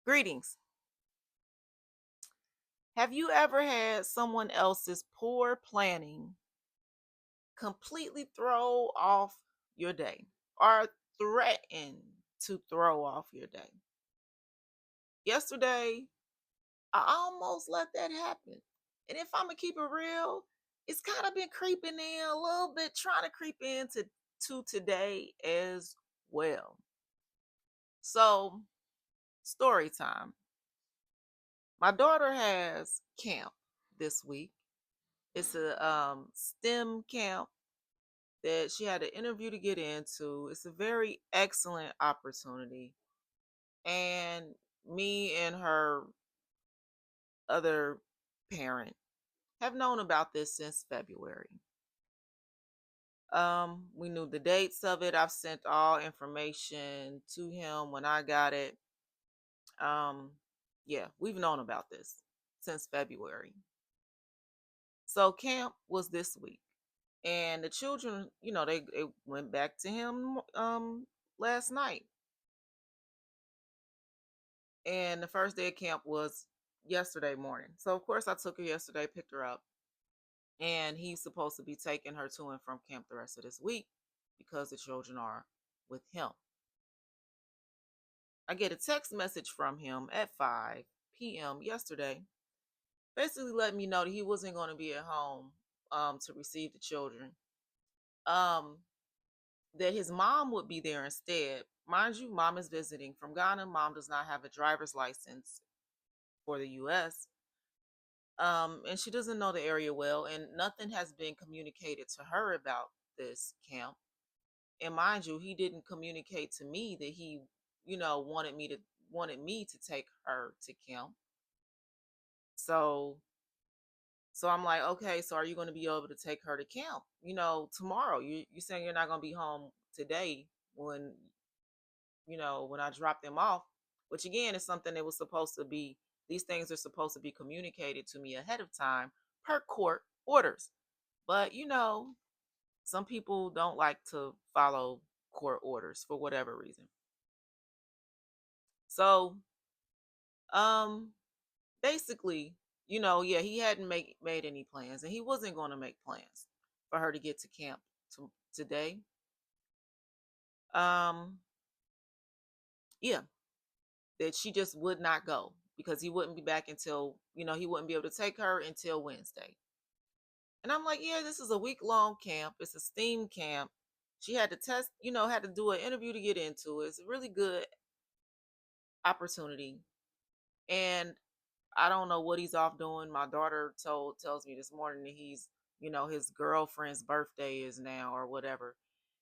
Greetings. Have you ever had someone else's poor planning completely throw off your day or threaten to throw off your day? Yesterday, I almost let that happen. And if I'm going to keep it real, it's kind of been creeping in a little bit, trying to creep into to today as well. So, story time. My daughter has camp this week. It's a STEM camp that she had an interview to get into. It's a very excellent opportunity. And me and her other parent have known about this since February. We knew the dates of it. I've sent all information to him when I got it. Um, yeah, we've known about this since February. So camp was this week. And the children, they went back to him last night. And the first day of camp was yesterday morning. So of course I took her yesterday, picked her up, and he's supposed to be taking her to and from camp the rest of this week because the children are with him. I get a text message from him at 5 p.m. yesterday, basically letting me know that he wasn't going to be at home to receive the children. Um, that his mom would be there instead. Mind you, mom is visiting from Ghana. Mom does not have a driver's license for the US. And she doesn't know the area well, and nothing has been communicated to her about this camp. And mind you, he didn't communicate to me that he, wanted me to take her to camp. So I'm like, okay, so are you going to be able to take her to camp? Tomorrow. You saying you're not going to be home today when I drop them off, which again is something that was supposed to be, these things are supposed to be communicated to me ahead of time per court orders. But some people don't like to follow court orders for whatever reason. So, um, basically, yeah, he hadn't made any plans, and he wasn't going to make plans for her to get to camp today. Um, yeah, that she just would not go because he wouldn't be back until, he wouldn't be able to take her until Wednesday. And I'm like, yeah, this is a week long camp. It's a STEAM camp. She had to test, had to do an interview to get into it. It's a really good opportunity. And I don't know what he's off doing. My daughter tells me this morning that he's, his girlfriend's birthday is now or whatever.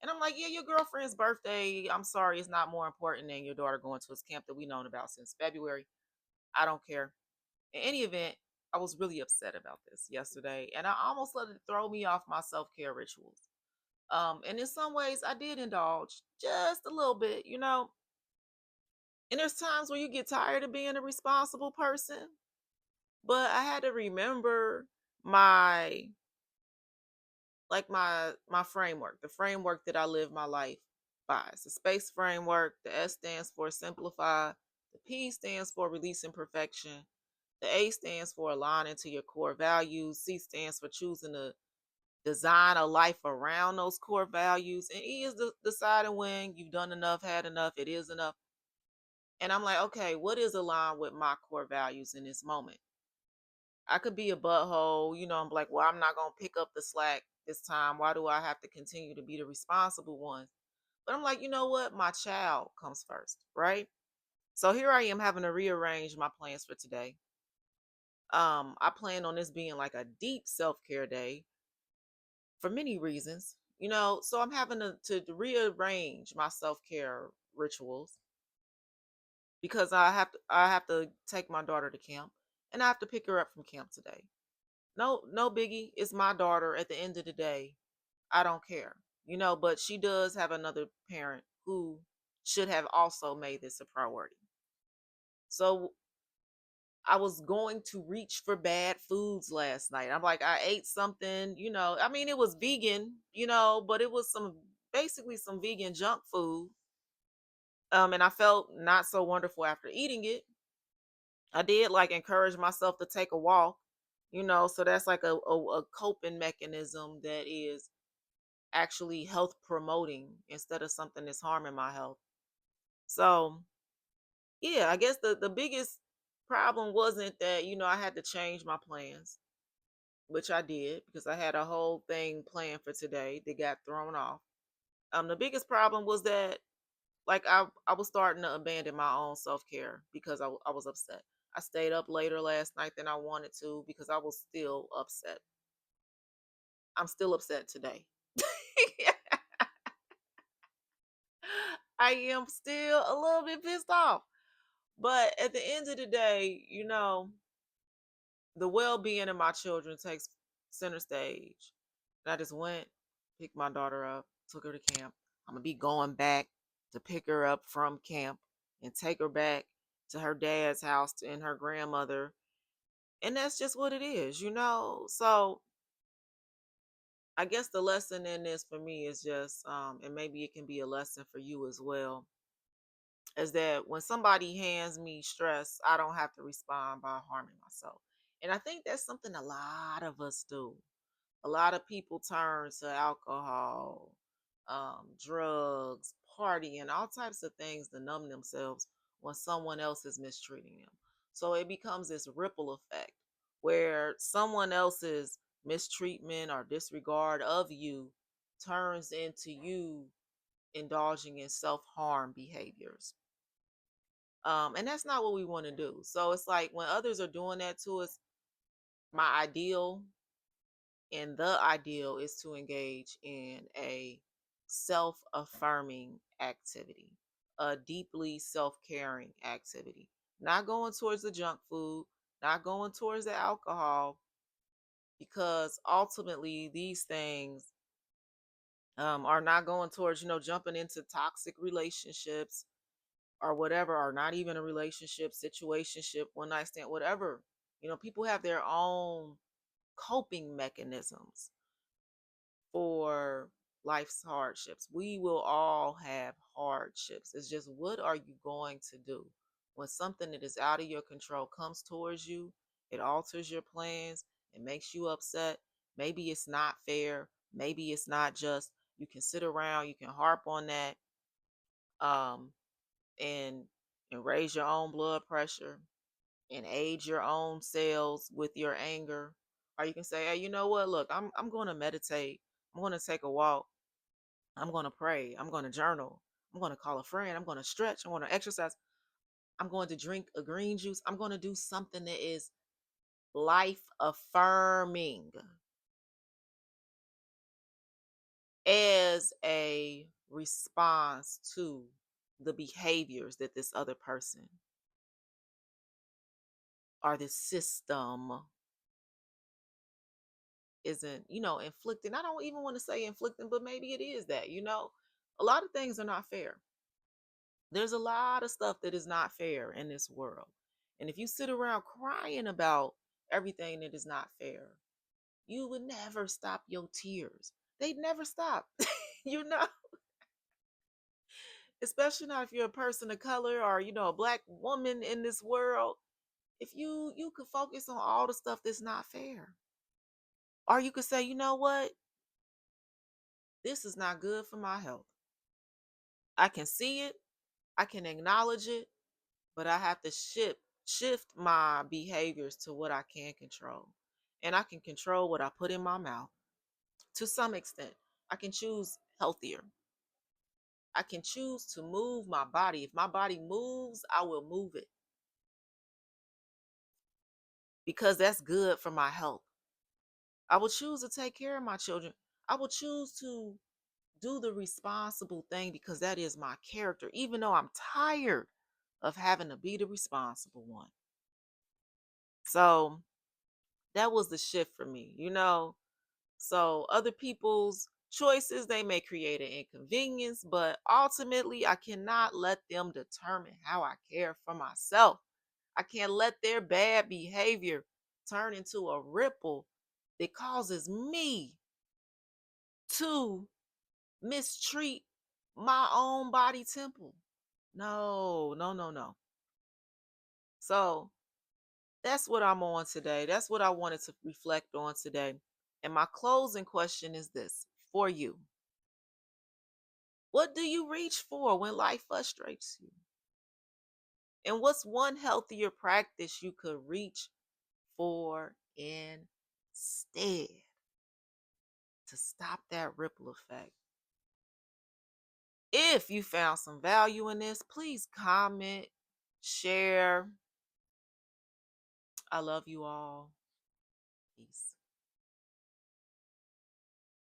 And I'm like, yeah, your girlfriend's birthday, I'm sorry, it's not more important than your daughter going to his camp that we known about since February. I don't care. In any event, I was really upset about this yesterday, and I almost let it throw me off my self care rituals. And in some ways, I did indulge just a little bit, And there's times where you get tired of being a responsible person, but I had to remember my my framework, the framework that I live my life by. It's the space framework. The S stands for simplify. The P stands for release imperfection. The A stands for aligning to your core values. C stands for choosing to design a life around those core values. And E is deciding when you've done enough, had enough, it is enough. And I'm like, okay, what is aligned with my core values in this moment? I could be a butthole, I'm like, well, I'm not going to pick up the slack this time. Why do I have to continue to be the responsible one? But I'm like, you know what? My child comes first, right? So here I am having to rearrange my plans for today. I plan on this being like a deep self-care day for many reasons, so I'm having to rearrange my self-care rituals because I have to take my daughter to camp, and I have to pick her up from camp today. No biggie, it's my daughter at the end of the day. I don't care, but she does have another parent who should have also made this a priority. So I was going to reach for bad foods last night. I'm like, I ate something, I mean, it was vegan, but it was basically some vegan junk food. And I felt not so wonderful after eating it. I did like encourage myself to take a walk, so that's like a coping mechanism that is actually health promoting instead of something that's harming my health. So, yeah, I guess the biggest problem wasn't that, I had to change my plans, which I did because I had a whole thing planned for today that got thrown off. The biggest problem was that, like, I was starting to abandon my own self-care because I was upset. I stayed up later last night than I wanted to because I was still upset. I'm still upset today. I am still a little bit pissed off. But at the end of the day, the well-being of my children takes center stage. And I just went, picked my daughter up, took her to camp. I'm gonna be going back to pick her up from camp and take her back to her dad's house and her grandmother. And that's just what it is. So I guess the lesson in this for me is just, and maybe it can be a lesson for you as well, is that when somebody hands me stress, I don't have to respond by harming myself. And I think that's something a lot of us do. A lot of people turn to alcohol, drugs, partying, all types of things to numb themselves when someone else is mistreating them. So it becomes this ripple effect where someone else's mistreatment or disregard of you turns into you indulging in self harm behaviors. And that's not what we want to do. So it's like when others are doing that to us, my ideal and the ideal is to engage in a self affirming activity, a deeply self caring activity. Not going towards the junk food, not going towards the alcohol, because ultimately these things are not going towards, jumping into toxic relationships or whatever, or not even a relationship, situationship, one night stand, whatever. People have their own coping mechanisms for life's hardships. We will all have hardships. It's just, what are you going to do when something that is out of your control comes towards you? It alters your plans, it makes you upset. Maybe it's not fair, maybe it's not just. You can sit around, you can harp on that, um, and raise your own blood pressure and age your own cells with your anger. Or you can say, hey, you know what? Look, I'm going to meditate. I'm going to take a walk. I'm going to pray. I'm going to journal. I'm going to call a friend. I'm going to stretch. I'm going to exercise. I'm going to drink a green juice. I'm going to do something that is life affirming as a response to the behaviors that this other person or this system isn't, inflicting. I don't even want to say inflicting, but maybe it is that. A lot of things are not fair. There's a lot of stuff that is not fair in this world. And if you sit around crying about everything that is not fair, you would never stop your tears. They'd never stop. you know, Especially not if you're a person of color or, a black woman in this world. If you could focus on all the stuff that's not fair. Or you could say, you know what? This is not good for my health. I can see it, I can acknowledge it, but I have to shift my behaviors to what I can control. And I can control what I put in my mouth to some extent. I can choose healthier. I can choose to move my body. If my body moves, I will move it because that's good for my health. I will choose to take care of my children. I will choose to do the responsible thing because that is my character, even though I'm tired of having to be the responsible one. So that was the shift for me. So other people's choices, they may create an inconvenience, but ultimately I cannot let them determine how I care for myself. I can't let their bad behavior turn into a ripple that causes me to mistreat my own body temple. No, no, no, no. So That's what I'm on today. That's what I wanted to reflect on today. And my closing question is this for you: what do you reach for when life frustrates you? And what's one healthier practice you could reach for instead to stop that ripple effect? If you found some value in this, please comment, share. I love you all. Peace.